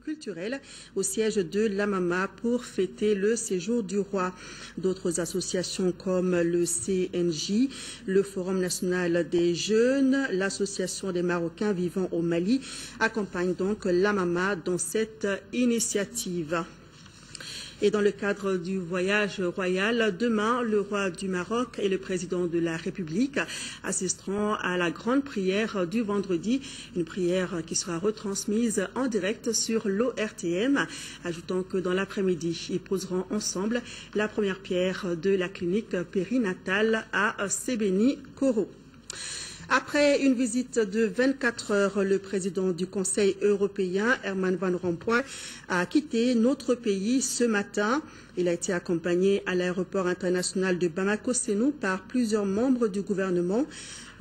Culturelle au siège de l'Amama pour fêter le séjour du roi. D'autres associations comme le CNJ, le Forum national des jeunes, l'Association des Marocains vivant au Mali accompagnent donc l'Amama dans cette initiative. Et dans le cadre du voyage royal, demain, le roi du Maroc et le président de la République assisteront à la grande prière du vendredi, une prière qui sera retransmise en direct sur l'ORTM, ajoutant que dans l'après-midi, ils poseront ensemble la première pierre de la clinique périnatale à Sebeni-Koro. Après une visite de 24 heures, le président du Conseil européen, Herman Van Rompuy, a quitté notre pays ce matin. Il a été accompagné à l'aéroport international de Bamako-Sénou par plusieurs membres du gouvernement.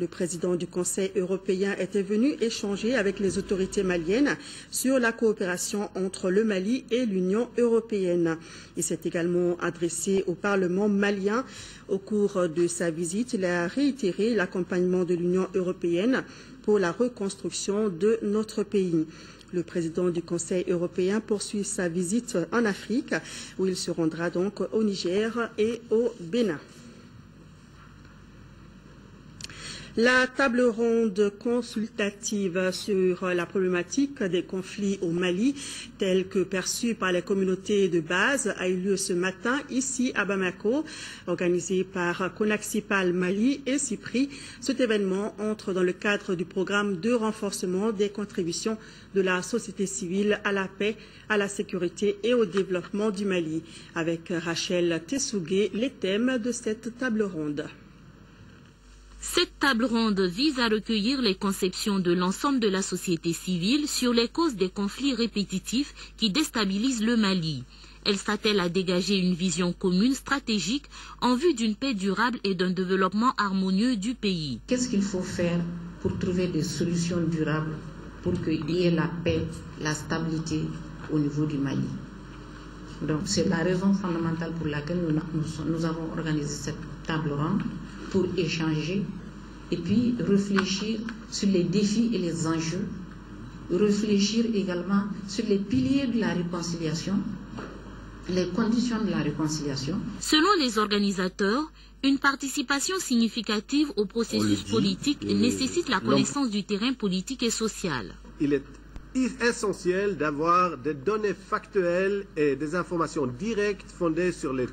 Le président du Conseil européen était venu échanger avec les autorités maliennes sur la coopération entre le Mali et l'Union européenne. Il s'est également adressé au Parlement malien. Au cours de sa visite, il a réitéré l'accompagnement de l'Union européenne pour la reconstruction de notre pays. Le président du Conseil européen poursuit sa visite en Afrique, où il se rendra donc au Niger et au Bénin. La table ronde consultative sur la problématique des conflits au Mali, telle que perçue par les communautés de base, a eu lieu ce matin ici à Bamako, organisée par Conaxipal Mali et CIPRI. Cet événement entre dans le cadre du programme de renforcement des contributions de la société civile à la paix, à la sécurité et au développement du Mali. Avec Rachel Tessougué, les thèmes de cette table ronde. Cette table ronde vise à recueillir les conceptions de l'ensemble de la société civile sur les causes des conflits répétitifs qui déstabilisent le Mali. Elle s'attelle à dégager une vision commune stratégique en vue d'une paix durable et d'un développement harmonieux du pays. Qu'est-ce qu'il faut faire pour trouver des solutions durables pour qu'il y ait la paix, la stabilité au niveau du Mali? Donc c'est la raison fondamentale pour laquelle nous avons organisé cette table ronde, pour échanger et puis réfléchir sur les défis et les enjeux, réfléchir également sur les piliers de la réconciliation, les conditions de la réconciliation. Selon les organisateurs, une participation significative au processus politique nécessite la connaissance du terrain politique et social. Il est essentiel d'avoir des données factuelles et des informations directes fondées sur les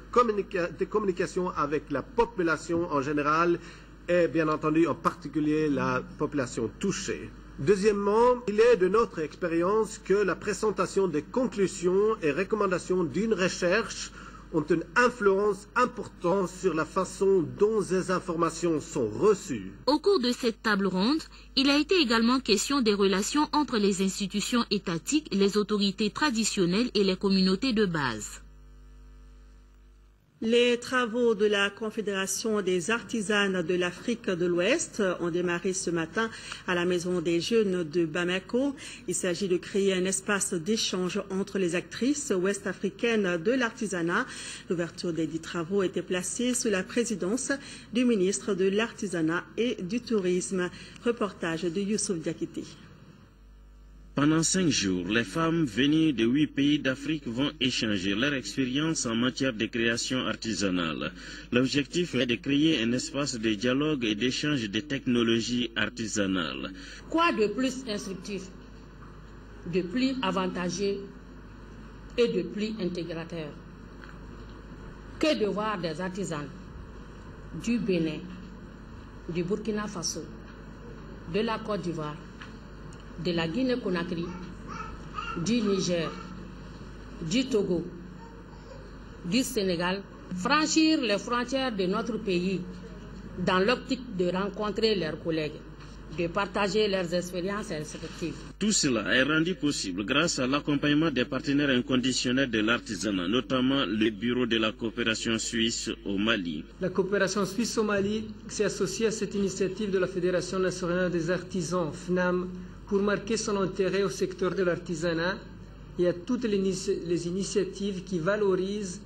communications avec la population en général et bien entendu en particulier la population touchée. Deuxièmement, il est de notre expérience que la présentation des conclusions et recommandations d'une recherche ont une influence importante sur la façon dont ces informations sont reçues. Au cours de cette table ronde, il a été également question des relations entre les institutions étatiques, les autorités traditionnelles et les communautés de base. Les travaux de la Confédération des artisanes de l'Afrique de l'Ouest ont démarré ce matin à la Maison des Jeunes de Bamako. Il s'agit de créer un espace d'échange entre les actrices ouest-africaines de l'artisanat. L'ouverture des 10 travaux était placée sous la présidence du ministre de l'Artisanat et du Tourisme. Reportage de Youssouf Diakité. Pendant 5 jours, les femmes venues de 8 pays d'Afrique vont échanger leur expérience en matière de création artisanale. L'objectif est de créer un espace de dialogue et d'échange de technologies artisanales. Quoi de plus instructif, de plus avantageux et de plus intégrateur que de voir des artisans du Bénin, du Burkina Faso, de la Côte d'Ivoire, de la Guinée-Conakry, du Niger, du Togo, du Sénégal, franchir les frontières de notre pays dans l'optique de rencontrer leurs collègues, de partager leurs expériences respectives. Tout cela est rendu possible grâce à l'accompagnement des partenaires inconditionnels de l'artisanat, notamment le Bureau de la coopération suisse au Mali. La coopération suisse au Mali s'est associée à cette initiative de la Fédération nationale des artisans, FNAM, pour marquer son intérêt au secteur de l'artisanat et à toutes les initiatives qui valorisent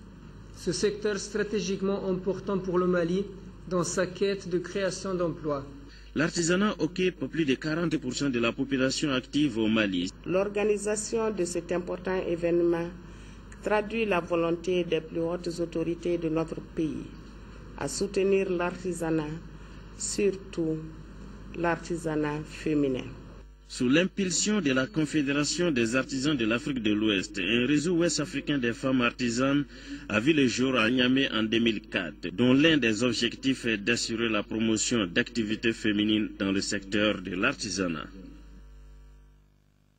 ce secteur stratégiquement important pour le Mali dans sa quête de création d'emplois. L'artisanat occupe plus de 40% de la population active au Mali. L'organisation de cet important événement traduit la volonté des plus hautes autorités de notre pays à soutenir l'artisanat, surtout l'artisanat féminin. Sous l'impulsion de la Confédération des artisans de l'Afrique de l'Ouest, un réseau ouest-africain des femmes artisanes a vu le jour à Niamey en 2004, dont l'un des objectifs est d'assurer la promotion d'activités féminines dans le secteur de l'artisanat.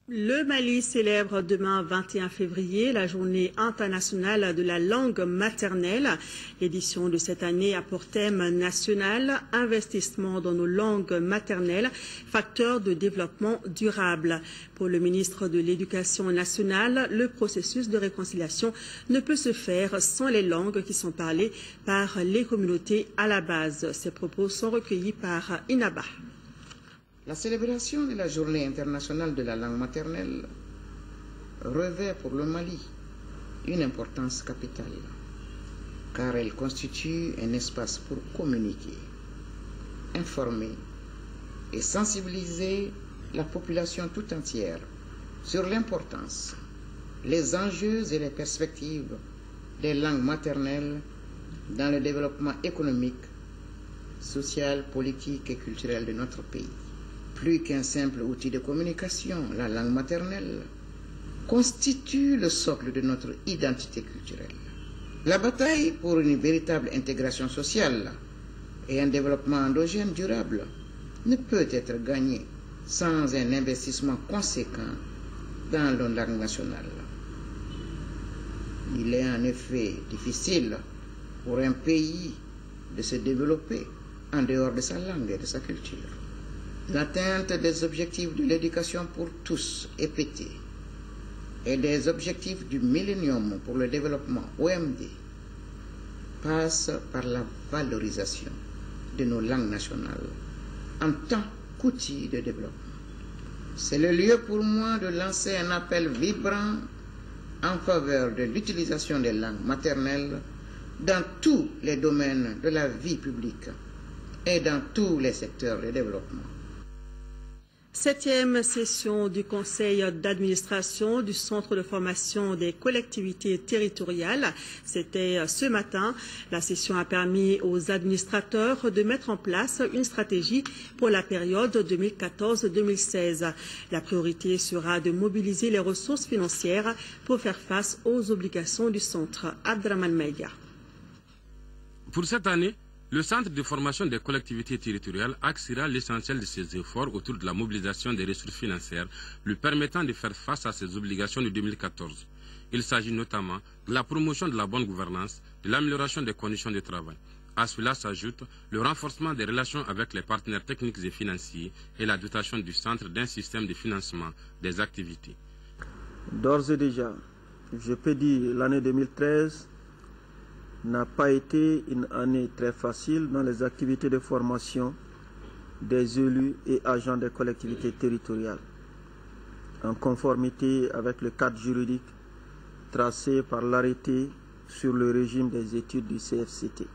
Le Mali célèbre demain 21 février la journée internationale de la langue maternelle. L'édition de cette année a pour thème national « Investissement dans nos langues maternelles, facteur de développement durable ». Pour le ministre de l'Éducation nationale, le processus de réconciliation ne peut se faire sans les langues qui sont parlées par les communautés à la base. Ces propos sont recueillis par Inaba. La célébration de la Journée internationale de la langue maternelle revêt pour le Mali une importance capitale, car elle constitue un espace pour communiquer, informer et sensibiliser la population tout entière sur l'importance, les enjeux et les perspectives des langues maternelles dans le développement économique, social, politique et culturel de notre pays. Plus qu'un simple outil de communication, la langue maternelle constitue le socle de notre identité culturelle. La bataille pour une véritable intégration sociale et un développement endogène durable ne peut être gagnée sans un investissement conséquent dans la langue nationale. Il est en effet difficile pour un pays de se développer en dehors de sa langue et de sa culture. L'atteinte des objectifs de l'éducation pour tous, EPT, et des objectifs du millénium pour le développement, OMD, passe par la valorisation de nos langues nationales en tant qu'outil de développement. C'est le lieu pour moi de lancer un appel vibrant en faveur de l'utilisation des langues maternelles dans tous les domaines de la vie publique et dans tous les secteurs de développement. 7e session du conseil d'administration du Centre de formation des collectivités territoriales. C'était ce matin. La session a permis aux administrateurs de mettre en place une stratégie pour la période 2014-2016. La priorité sera de mobiliser les ressources financières pour faire face aux obligations du centre. Abdraman Maïga. Pour cette année, le Centre de formation des collectivités territoriales axera l'essentiel de ses efforts autour de la mobilisation des ressources financières lui permettant de faire face à ses obligations de 2014. Il s'agit notamment de la promotion de la bonne gouvernance, de l'amélioration des conditions de travail. À cela s'ajoute le renforcement des relations avec les partenaires techniques et financiers et la dotation du centre d'un système de financement des activités. D'ores et déjà, je peux dire l'année 2013 n'a pas été une année très facile dans les activités de formation des élus et agents des collectivités territoriales, en conformité avec le cadre juridique tracé par l'arrêté sur le régime des études du CFCT.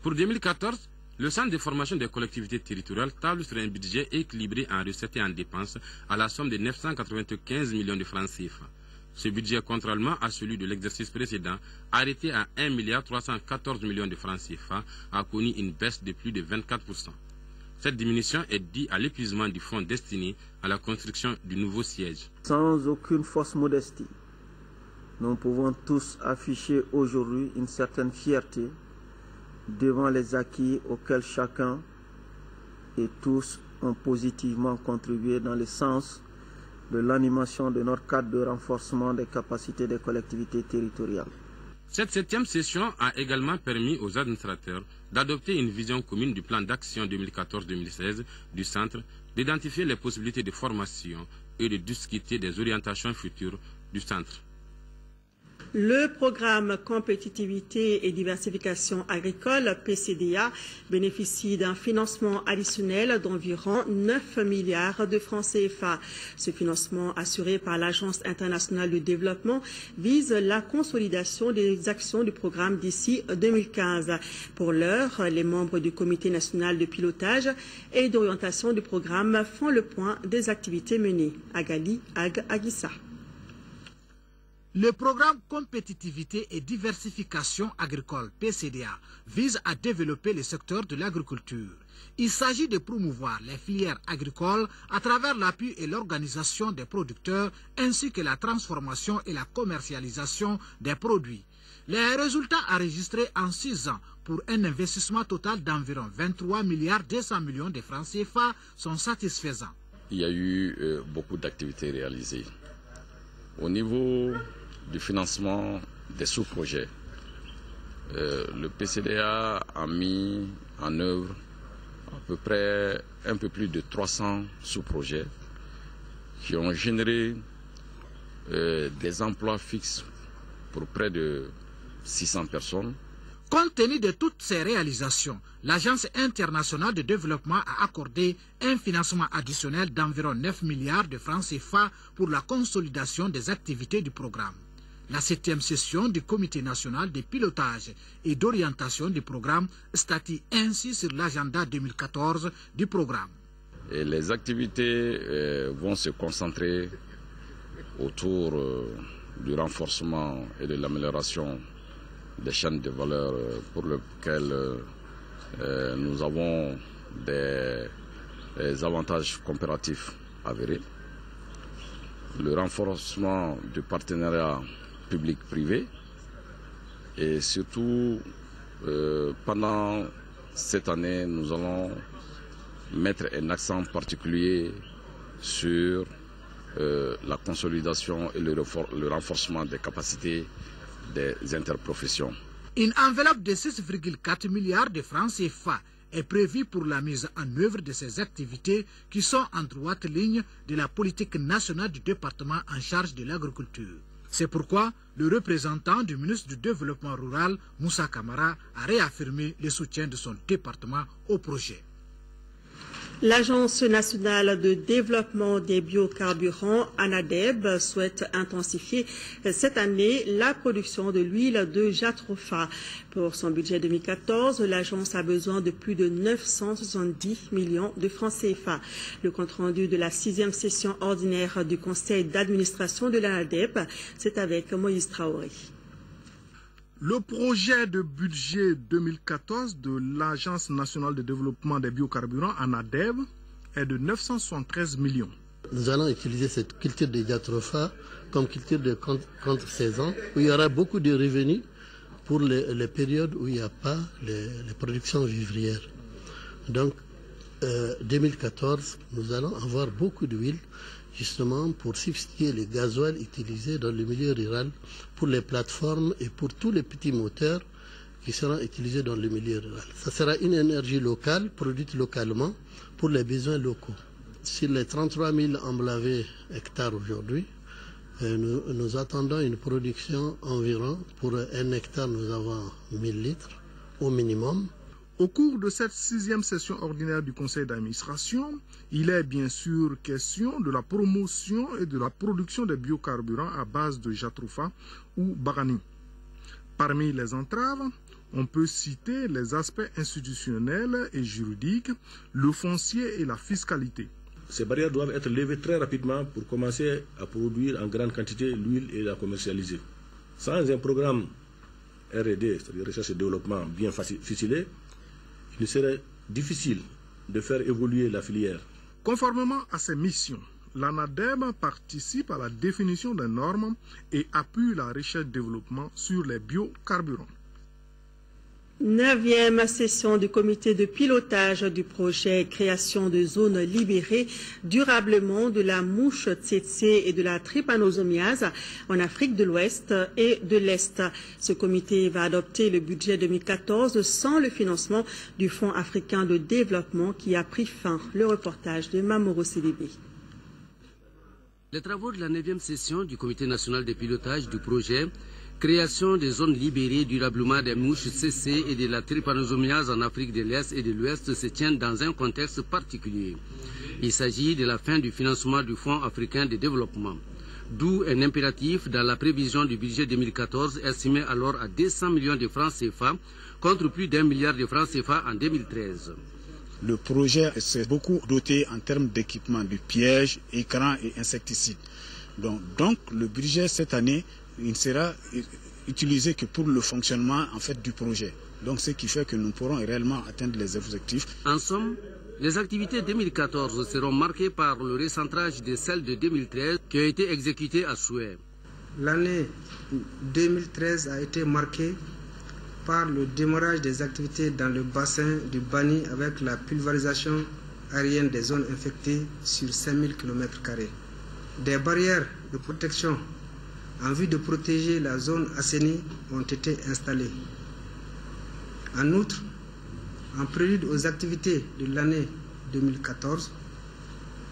Pour 2014, le Centre de formation des collectivités territoriales table sur un budget équilibré en recettes et en dépenses à la somme de 995 millions de francs CFA. Ce budget, contrairement à celui de l'exercice précédent, arrêté à 1,314 milliard de francs CFA, a connu une baisse de plus de 24%. Cette diminution est due à l'épuisement du fonds destiné à la construction du nouveau siège. Sans aucune fausse modestie, nous pouvons tous afficher aujourd'hui une certaine fierté devant les acquis auxquels chacun et tous ont positivement contribué dans le sens de l'animation de notre cadre de renforcement des capacités des collectivités territoriales. Cette 7e session a également permis aux administrateurs d'adopter une vision commune du plan d'action 2014-2016 du centre, d'identifier les possibilités de formation et de discuter des orientations futures du centre. Le programme Compétitivité et Diversification Agricole, PCDA, bénéficie d'un financement additionnel d'environ 9 milliards de francs CFA. Ce financement, assuré par l'Agence internationale de développement, vise la consolidation des actions du programme d'ici 2015. Pour l'heure, les membres du Comité national de pilotage et d'orientation du programme font le point des activités menées. Agali Aguissa. Le programme Compétitivité et Diversification Agricole, PCDA, vise à développer le secteur de l'agriculture. Il s'agit de promouvoir les filières agricoles à travers l'appui et l'organisation des producteurs ainsi que la transformation et la commercialisation des produits. Les résultats enregistrés en 6 ans pour un investissement total d'environ 23 milliards 200 millions de francs CFA sont satisfaisants. Il y a eu beaucoup d'activités réalisées. Au niveau du financement des sous-projets, le PCDA a mis en œuvre à peu près un peu plus de 300 sous-projets qui ont généré des emplois fixes pour près de 600 personnes. Compte tenu de toutes ces réalisations, l'Agence internationale de développement a accordé un financement additionnel d'environ 9 milliards de francs CFA pour la consolidation des activités du programme. La 7e session du Comité national de pilotage et d'orientation du programme statue ainsi sur l'agenda 2014 du programme. Et les activités vont se concentrer autour du renforcement et de l'amélioration des chaînes de valeur pour lesquelles nous avons des avantages comparatifs avérés. Le renforcement du partenariat public-privé et surtout pendant cette année nous allons mettre un accent particulier sur la consolidation et le renforcement des capacités des interprofessions. Une enveloppe de 6,4 milliards de francs CFA est prévue pour la mise en œuvre de ces activités qui sont en droite ligne de la politique nationale du département en charge de l'agriculture. C'est pourquoi le représentant du ministre du Développement rural, Moussa Kamara, a réaffirmé le soutien de son département au projet. L'Agence nationale de développement des biocarburants, ANADEB, souhaite intensifier cette année la production de l'huile de jatropha. Pour son budget 2014, l'agence a besoin de plus de 970 millions de francs CFA. Le compte-rendu de la 6e session ordinaire du conseil d'administration de l'ANADEB, c'est avec Moïse Traoré. Le projet de budget 2014 de l'Agence nationale de développement des biocarburants, ANADEB, est de 973 millions. Nous allons utiliser cette culture de jatropha comme culture de contre-saison, où il y aura beaucoup de revenus pour les périodes où il n'y a pas les productions vivrières. Donc, 2014, nous allons avoir beaucoup d'huile, justement pour substituer les gasoil utilisés dans le milieu rural pour les plateformes et pour tous les petits moteurs qui seront utilisés dans le milieu rural. Ça sera une énergie locale, produite localement pour les besoins locaux. Sur les 33 000 emblavés hectares aujourd'hui, nous attendons une production environ, pour 1 hectare nous avons 1000 litres au minimum. Au cours de cette 6e session ordinaire du conseil d'administration, il est bien sûr question de la promotion et de la production des biocarburants à base de jatropha ou barani. Parmi les entraves, on peut citer les aspects institutionnels et juridiques, le foncier et la fiscalité. Ces barrières doivent être levées très rapidement pour commencer à produire en grande quantité l'huile et la commercialiser. Sans un programme R&D, c'est-à-dire recherche et développement bien ficelé, il serait difficile de faire évoluer la filière. Conformément à ses missions, l'ANADEB participe à la définition des normes et appuie la recherche-développement sur les biocarburants. 9e session du comité de pilotage du projet création de zones libérées durablement de la mouche tsetse et de la trypanosomiase en Afrique de l'Ouest et de l'Est. Ce comité va adopter le budget 2014 sans le financement du Fonds africain de développement qui a pris fin. Le reportage de Mamoru Sidibé. Les travaux de la 9e session du comité national de pilotage du projet création des zones libérées durablement des mouches CC et de la trypanosomiase en Afrique de l'Est et de l'Ouest se tiennent dans un contexte particulier. Il s'agit de la fin du financement du Fonds africain de développement, d'où un impératif dans la prévision du budget 2014 estimé alors à 200 millions de francs CFA contre plus d'1 milliard de francs CFA en 2013. Le projet s'est beaucoup doté en termes d'équipement de pièges, écrans et insecticides. Donc le budget cette année, il ne sera utilisé que pour le fonctionnement en fait du projet. Donc ce qui fait que nous pourrons réellement atteindre les objectifs. En somme, les activités 2014 seront marquées par le recentrage de celles de 2013 qui ont été exécutées à souhait. L'année 2013 a été marquée par le démarrage des activités dans le bassin du Bani avec la pulvérisation aérienne des zones infectées sur 5000 km². Des barrières de protection en vue de protéger la zone assainie ont été installées. En outre, en prélude aux activités de l'année 2014,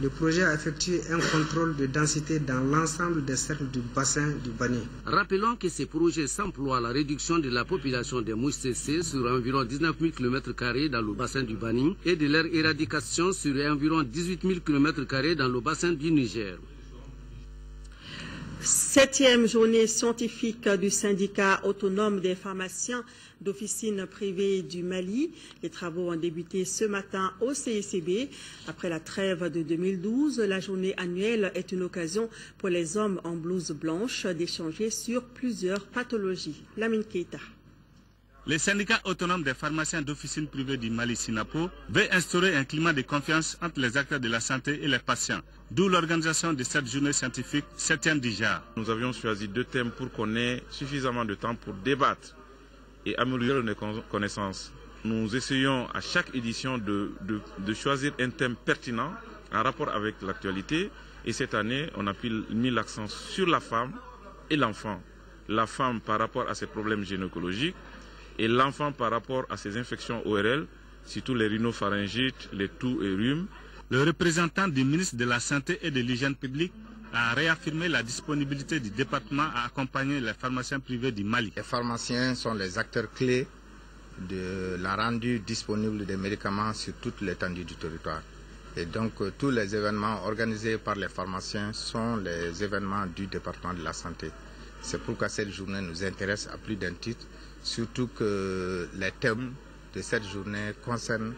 le projet a effectué un contrôle de densité dans l'ensemble des cercles du bassin du Bani. Rappelons que ces projets s'emploient à la réduction de la population des mouches CC sur environ 19 000 km² dans le bassin du Bani et de leur éradication sur environ 18 000 km² dans le bassin du Niger. 7e journée scientifique du syndicat autonome des pharmaciens d'officines privées du Mali. Les travaux ont débuté ce matin au CICB. Après la trêve de 2012, la journée annuelle est une occasion pour les hommes en blouse blanche d'échanger sur plusieurs pathologies. Lamine Keita. Le syndicat autonome des pharmaciens d'officines privées du Mali, SINAPO, veut instaurer un climat de confiance entre les acteurs de la santé et les patients. D'où l'organisation de cette journée scientifique 7e déjà. Nous avions choisi 2 thèmes pour qu'on ait suffisamment de temps pour débattre et améliorer nos connaissances. Nous essayons à chaque édition de choisir un thème pertinent en rapport avec l'actualité. Et cette année, on a mis l'accent sur la femme et l'enfant. La femme par rapport à ses problèmes gynécologiques et l'enfant par rapport à ses infections ORL, surtout les rhinopharyngites, les toux et rhumes. Le représentant du ministre de la Santé et de l'Hygiène publique a réaffirmé la disponibilité du département à accompagner les pharmaciens privés du Mali. Les pharmaciens sont les acteurs clés de la rendue disponible des médicaments sur toute l'étendue du territoire. Et donc tous les événements organisés par les pharmaciens sont les événements du département de la santé. C'est pourquoi cette journée nous intéresse à plus d'un titre, surtout que les thèmes de cette journée concernent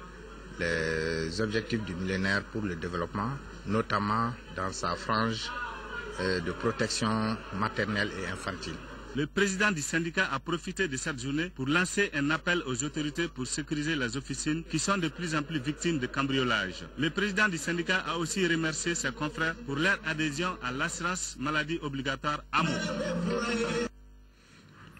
les objectifs du millénaire pour le développement, notamment dans sa frange de protection maternelle et infantile. Le président du syndicat a profité de cette journée pour lancer un appel aux autorités pour sécuriser les officines qui sont de plus en plus victimes de cambriolage. Le président du syndicat a aussi remercié ses confrères pour leur adhésion à l'assurance maladie obligatoire AMO.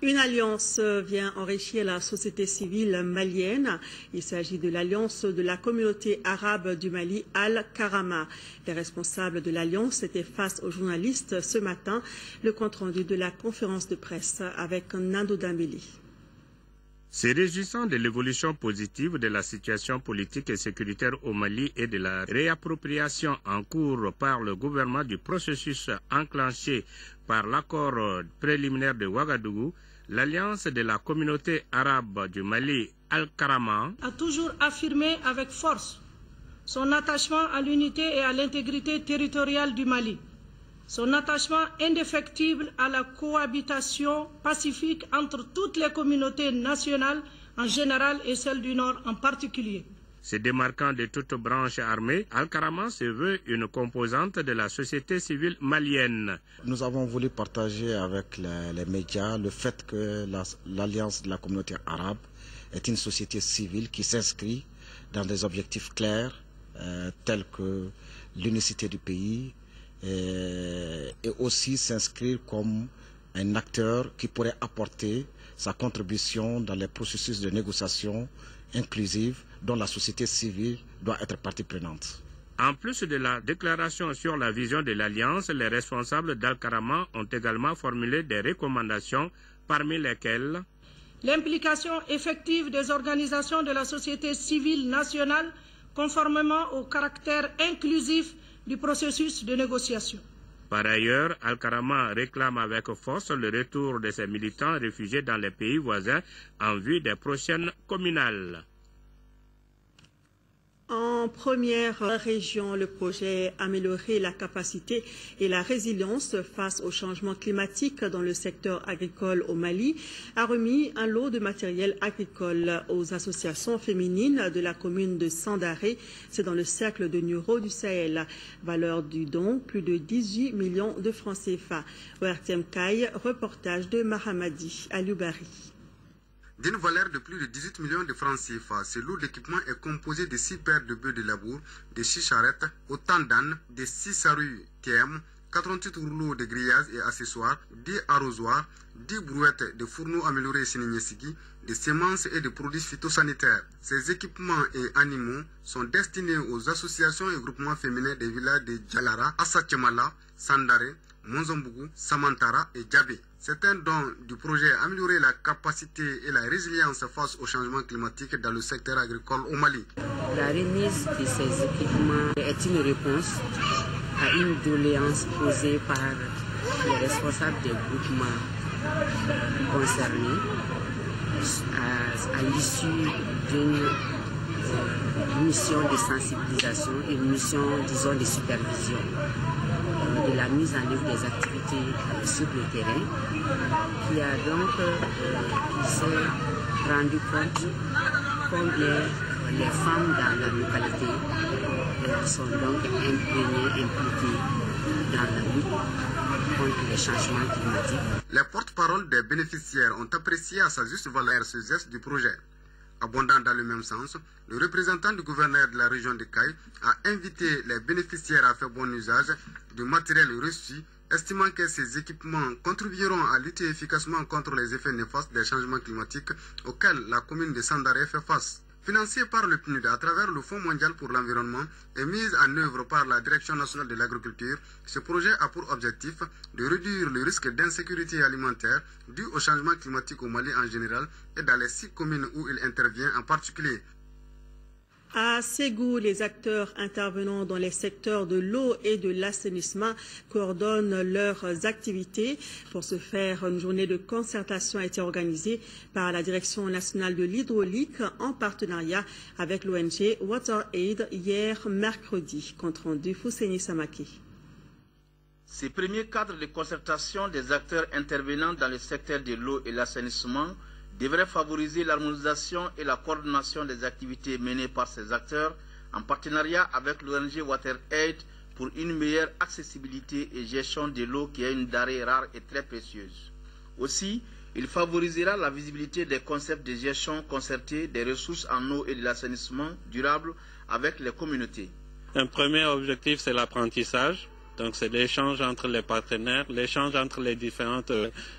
Une alliance vient enrichir la société civile malienne. Il s'agit de l'alliance de la communauté arabe du Mali, Al-Karama. Les responsables de l'alliance étaient face aux journalistes ce matin. Le compte-rendu de la conférence de presse avec Nando Dambili. Se réjouissant de l'évolution positive de la situation politique et sécuritaire au Mali et de la réappropriation en cours par le gouvernement du processus enclenché par l'accord préliminaire de Ouagadougou, l'alliance de la communauté arabe du Mali, Al-Karama, a toujours affirmé avec force son attachement à l'unité et à l'intégrité territoriale du Mali, son attachement indéfectible à la cohabitation pacifique entre toutes les communautés nationales en général et celles du Nord en particulier. Se démarquant de toute branche armée, Al-Karama se veut une composante de la société civile malienne. Nous avons voulu partager avec les médias le fait que l'Alliance de la communauté arabe est une société civile qui s'inscrit dans des objectifs clairs tels que l'unicité du pays et aussi s'inscrire comme un acteur qui pourrait apporter sa contribution dans les processus de négociation inclusive dont la société civile doit être partie prenante. En plus de la déclaration sur la vision de l'Alliance, les responsables d'Al-Karama ont également formulé des recommandations, parmi lesquelles l'implication effective des organisations de la société civile nationale conformément au caractère inclusif du processus de négociation. Par ailleurs, Al-Karama réclame avec force le retour de ses militants réfugiés dans les pays voisins en vue des prochaines communales. En première région, le projet Améliorer la capacité et la résilience face au changement climatique dans le secteur agricole au Mali a remis un lot de matériel agricole aux associations féminines de la commune de Sandaré. C'est dans le cercle de Nuro du Sahel. Valeur du don, plus de 18 millions de francs CFA. ORTM Kai, reportage de Mahamadi Aloubari. D'une valeur de plus de 18 millions de francs CFA, ce lot d'équipement est composé de 6 paires de bœufs de labour, de 6 charrettes, autant d'ânes, de 6 sarues TM, 88 rouleaux de grillage et accessoires, 10 arrosoirs, 10 brouettes de fourneaux améliorés Sénéniesigi, des semences et des produits phytosanitaires. Ces équipements et animaux sont destinés aux associations et groupements féminins des villages de Djalara, Assatchemala, Sandaré, Monzombougou, Samantara et Djabé. C'est un don du projet Améliorer la capacité et la résilience face au changement climatique dans le secteur agricole au Mali. La remise de ces équipements est une réponse à une doléance posée par les responsables des groupements concernés à l'issue d'une mission de sensibilisation et une mission, disons, de supervision de la mise en œuvre des activités sur le terrain, qui a donc qui s'est rendu compte combien les femmes dans la localité sont donc imprégnées, impliquées dans la lutte contre les changements climatiques. Les porte-paroles des bénéficiaires ont apprécié à sa juste valeur ce geste du projet. Abondant dans le même sens, le représentant du gouverneur de la région de Caille a invité les bénéficiaires à faire bon usage du matériel reçu, estimant que ces équipements contribueront à lutter efficacement contre les effets néfastes des changements climatiques auxquels la commune de Sandaré fait face. Financé par le PNUD à travers le Fonds mondial pour l'environnement et mis en œuvre par la Direction nationale de l'agriculture, ce projet a pour objectif de réduire le risque d'insécurité alimentaire dû au changement climatique au Mali en général et dans les 6 communes où il intervient en particulier. À Ségou, les acteurs intervenant dans les secteurs de l'eau et de l'assainissement coordonnent leurs activités. Pour ce faire, une journée de concertation a été organisée par la Direction nationale de l'hydraulique en partenariat avec l'ONG WaterAid hier mercredi. Compte rendu Fousséni Samake. Ces premiers cadres de concertation des acteurs intervenant dans le secteur de l'eau et l'assainissement devrait favoriser l'harmonisation et la coordination des activités menées par ces acteurs en partenariat avec l'ONG WaterAid pour une meilleure accessibilité et gestion de l'eau qui est une denrée rare et très précieuse. Aussi, il favorisera la visibilité des concepts de gestion concertée des ressources en eau et de l'assainissement durable avec les communautés. Un premier objectif, c'est l'apprentissage. Donc c'est l'échange entre les partenaires, l'échange entre les différentes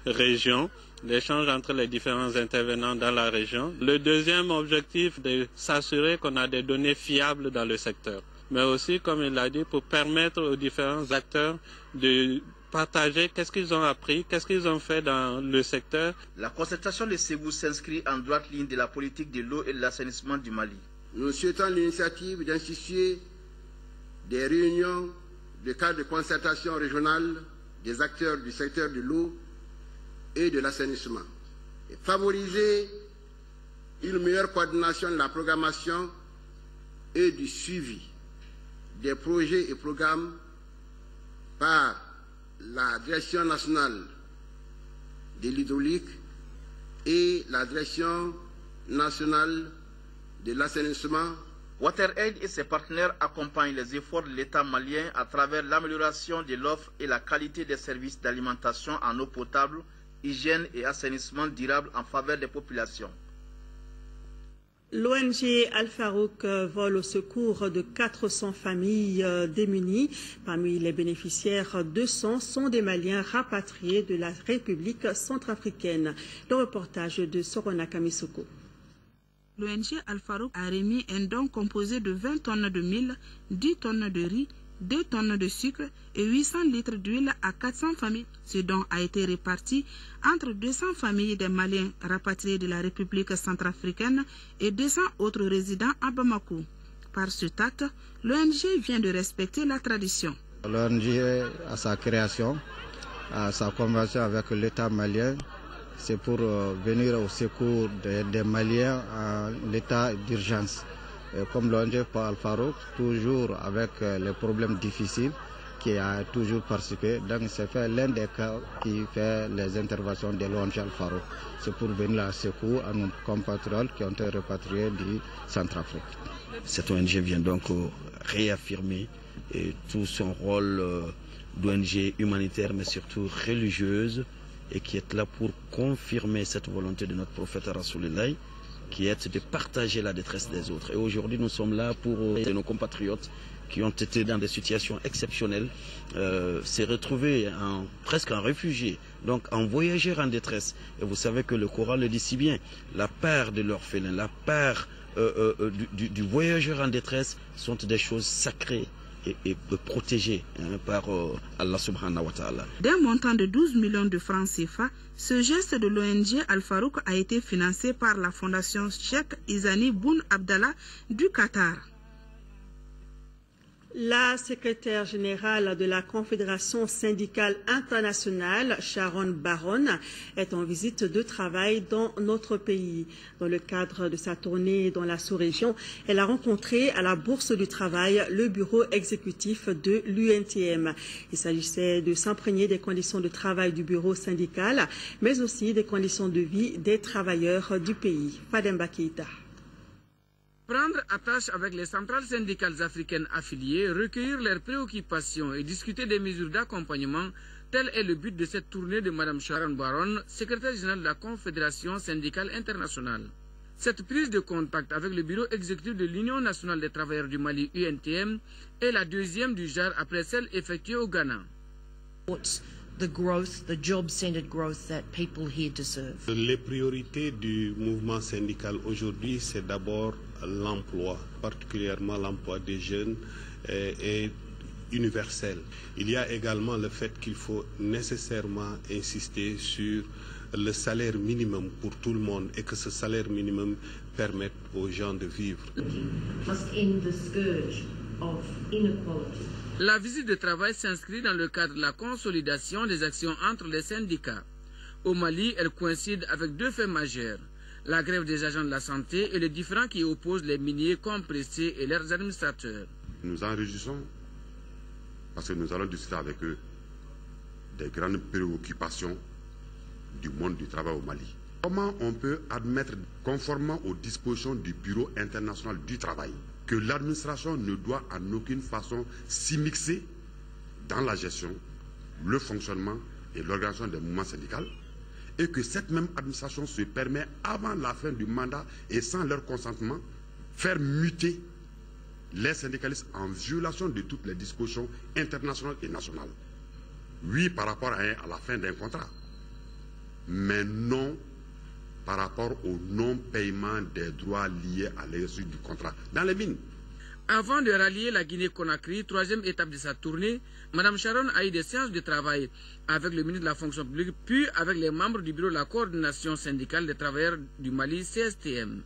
régions, l'échange entre les différents intervenants dans la région. Le deuxième objectif, c'est de s'assurer qu'on a des données fiables dans le secteur. Mais aussi, comme il l'a dit, pour permettre aux différents acteurs de partager qu'est-ce qu'ils ont appris, qu'est-ce qu'ils ont fait dans le secteur. La concertation de Ségou s'inscrit en droite ligne de la politique de l'eau et de l'assainissement du Mali. Nous souhaitons l'initiative d'instituer des réunions de cadre de concertation régionale des acteurs du secteur de l'eau et de l'assainissement, et favoriser une meilleure coordination de la programmation et du suivi des projets et programmes par la Direction nationale de l'hydraulique et la Direction nationale de l'assainissement. WaterAid et ses partenaires accompagnent les efforts de l'État malien à travers l'amélioration de l'offre et la qualité des services d'alimentation en eau potable, hygiène et assainissement durable en faveur des populations. L'ONG Al-Farouk vole au secours de 400 familles démunies. Parmi les bénéficiaires, 200 sont des Maliens rapatriés de la République centrafricaine. Le reportage de Sorona Kamisoko. L'ONG Al-Farouk a remis un don composé de 20 tonnes de mil, 10 tonnes de riz, 2 tonnes de sucre et 800 litres d'huile à 400 familles. Ce don a été réparti entre 200 familles des Maliens rapatriés de la République centrafricaine et 200 autres résidents à Bamako. Par cet acte, l'ONG vient de respecter la tradition. L'ONG, à sa création, à sa convention avec l'État malien, c'est pour venir au secours des Maliens à l'état d'urgence. Comme l'ONG Paul Al-Farouk, toujours avec les problèmes difficiles, qui a toujours participé. Donc c'est l'un des cas qui fait les interventions de l'ONG Al-Farouk. C'est pour venir à secours à nos compatriotes qui ont été repatriés du Centrafrique. Cette ONG vient donc réaffirmer tout son rôle d'ONG humanitaire, mais surtout religieuse, et qui est là pour confirmer cette volonté de notre prophète Rasoulillah, qui est de partager la détresse des autres. Et aujourd'hui, nous sommes là pour nos compatriotes qui ont été dans des situations exceptionnelles, se retrouver presque en réfugiés, donc en voyageurs en détresse. Et vous savez que le Coran le dit si bien, la part de l'orphelin, la part du voyageur en détresse sont des choses sacrées et protégées par Allah subhanahu wa ta'ala. D'un montant de 12 millions de francs CFA, ce geste de l'ONG Al-Farouk a été financé par la fondation Cheikh Izani Boun Abdallah du Qatar. La secrétaire générale de la Confédération syndicale internationale, Sharon Baron, est en visite de travail dans notre pays. Dans le cadre de sa tournée dans la sous-région, elle a rencontré à la Bourse du Travail le bureau exécutif de l'UNTM. Il s'agissait de s'imprégner des conditions de travail du bureau syndical, mais aussi des conditions de vie des travailleurs du pays. Fademba Keïta. Prendre attache avec les centrales syndicales africaines affiliées, recueillir leurs préoccupations et discuter des mesures d'accompagnement, tel est le but de cette tournée de Mme Sharon Baron, secrétaire générale de la Confédération syndicale internationale. Cette prise de contact avec le bureau exécutif de l'Union nationale des travailleurs du Mali, UNTM, est la deuxième du genre après celle effectuée au Ghana. Les priorités du mouvement syndical aujourd'hui, c'est d'abord l'emploi, particulièrement l'emploi des jeunes et universel. Il y a également le fait qu'il faut nécessairement insister sur le salaire minimum pour tout le monde et que ce salaire minimum permette aux gens de vivre. La visite de travail s'inscrit dans le cadre de la consolidation des actions entre les syndicats. Au Mali, elle coïncide avec deux faits majeurs, la grève des agents de la santé et les différends qui opposent les miniers compressés et leurs administrateurs. Nous en réjouissons parce que nous allons discuter avec eux des grandes préoccupations du monde du travail au Mali. Comment on peut admettre, conformément aux dispositions du Bureau international du travail, que l'administration ne doit en aucune façon s'immiscer dans la gestion, le fonctionnement et l'organisation des mouvements syndicaux, et que cette même administration se permet, avant la fin du mandat et sans leur consentement, faire muter les syndicalistes en violation de toutes les dispositions internationales et nationales. Oui, par rapport à la fin d'un contrat, mais non par rapport au non-paiement des droits liés à l'exercice du contrat dans les mines. Avant de rallier la Guinée-Conakry, troisième étape de sa tournée, Mme Sharon a eu des séances de travail avec le ministre de la fonction publique, puis avec les membres du bureau de la coordination syndicale des travailleurs du Mali, CSTM.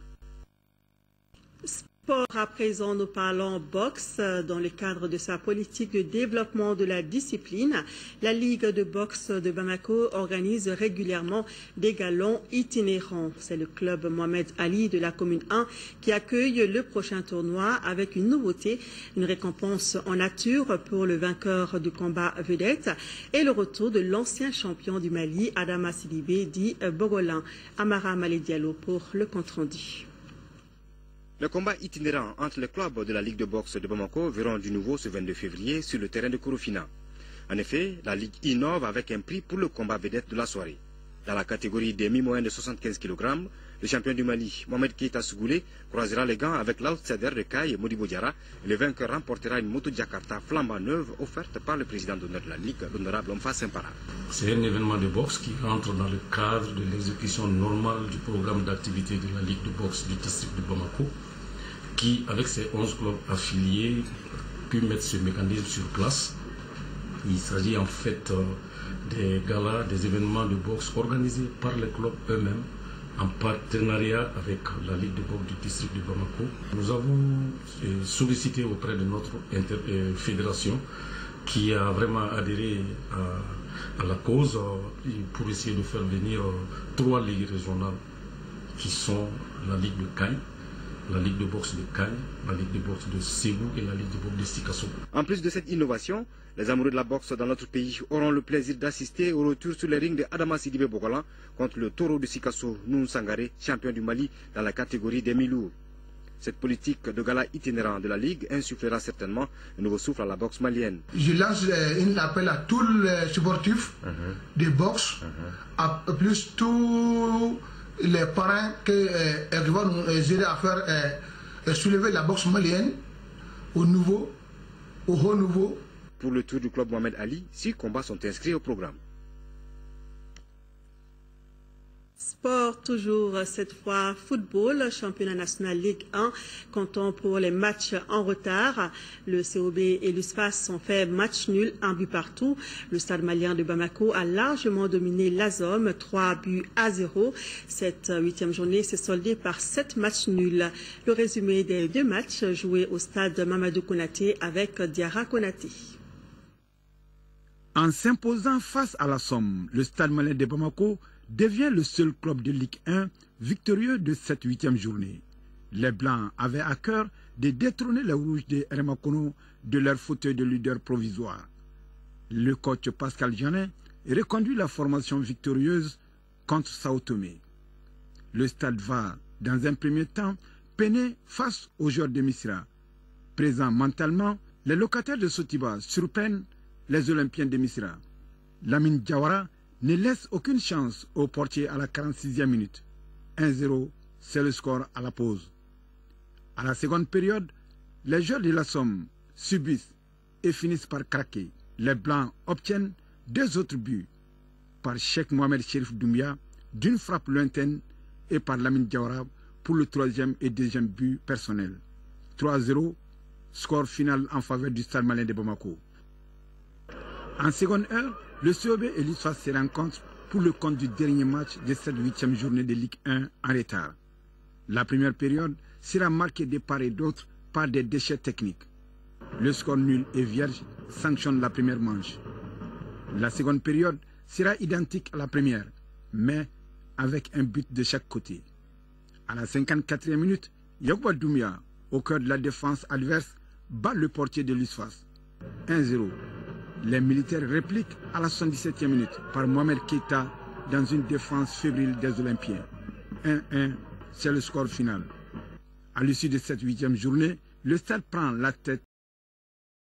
Sport à présent, nous parlons boxe. Dans le cadre de sa politique de développement de la discipline, la Ligue de boxe de Bamako organise régulièrement des galons itinérants. C'est le club Mohamed Ali de la commune 1 qui accueille le prochain tournoi avec une nouveauté, une récompense en nature pour le vainqueur du combat vedette et le retour de l'ancien champion du Mali, Adama Sidibé, dit Bogolin. Amara Maledialo pour le compte-rendu. Le combat itinérant entre les clubs de la Ligue de boxe de Bamako verront du nouveau ce 22 février sur le terrain de Korofina. En effet, la Ligue innove avec un prix pour le combat vedette de la soirée. Dans la catégorie des mi-moyens de 75 kg, le champion du Mali, Mohamed Keita Sougoulé, croisera les gants avec l'outsider de Kaye, Modibo Diarra, et le vainqueur remportera une moto Jakarta flambant neuve offerte par le président d'honneur de la Ligue, l'honorable Omfa Sempara. C'est un événement de boxe qui entre dans le cadre de l'exécution normale du programme d'activité de la Ligue de boxe du district de Bamako, qui, avec ses 11 clubs affiliés, pu mettre ce mécanisme sur place. Il s'agit en fait des galas, des événements de boxe organisés par les clubs eux-mêmes, en partenariat avec la Ligue de boxe du district de Bamako. Nous avons sollicité auprès de notre fédération qui a vraiment adhéré à la cause pour essayer de faire venir 3 ligues régionales qui sont la Ligue de Caille, la Ligue de boxe de Caille, la Ligue de boxe de Ségou et la Ligue de boxe de Sikasso. En plus de cette innovation, les amoureux de la boxe dans notre pays auront le plaisir d'assister au retour sur les rings de Adama Sidibé Bogolan contre le taureau de Sikasso, Noun Sangaré, champion du Mali dans la catégorie des mi-lourds. Cette politique de gala itinérant de la Ligue insufflera certainement un nouveau souffle à la boxe malienne. Je lance un appel à tous les sportifs de boxe, à plus tous les parents qui vont nous aider à faire soulever la boxe malienne au haut niveau. Pour le tour du club Mohamed Ali, 6 combats sont inscrits au programme. Sport, toujours cette fois football, championnat national Ligue 1. Comptons pour les matchs en retard. Le COB et l'USFAS ont fait match nul, 1 but partout. Le stade malien de Bamako a largement dominé l'Azom, 3-0. Cette 8e journée s'est soldée par 7 matchs nuls. Le résumé des 2 matchs joués au stade Mamadou Konaté avec Diarra Konaté. En s'imposant face à la Somme, le stade malien de Bamako devient le seul club de Ligue 1 victorieux de cette 8e journée. Les Blancs avaient à cœur de détrôner les Rouges de Remakono de leur fauteuil de leader provisoire. Le coach Pascal Janin reconduit la formation victorieuse contre Sao Tomé. Le stade va, dans un premier temps, peiner face aux joueurs de Missira. Présents mentalement, les locataires de Sotiba surprennent les Olympiens de Missira. Lamine Diawara ne laisse aucune chance au portier à la 46e minute. 1-0, c'est le score à la pause. À la seconde période, les joueurs de la Somme subissent et finissent par craquer. Les Blancs obtiennent 2 autres buts, par Cheikh Mohamed Cherif Doumbia d'une frappe lointaine et par Lamine Diawara pour le 3e et 2e but personnel. 3-0, score final en faveur du stade malien de Bamako. En seconde heure, le COB et l'USFAS se rencontrent pour le compte du dernier match de cette 8e journée de Ligue 1 en retard. La première période sera marquée de part et d'autre par des déchets techniques. Le score nul et vierge sanctionne la première manche. La seconde période sera identique à la première, mais avec un but de chaque côté. À la 54e minute, Yagouba Doumbia, au cœur de la défense adverse, bat le portier de l'USFAS. 1-0. Les militaires répliquent à la 77e minute par Mohamed Keita dans une défense fébrile des Olympiens. 1-1, c'est le score final. À l'issue de cette 8e journée, le stade prend la tête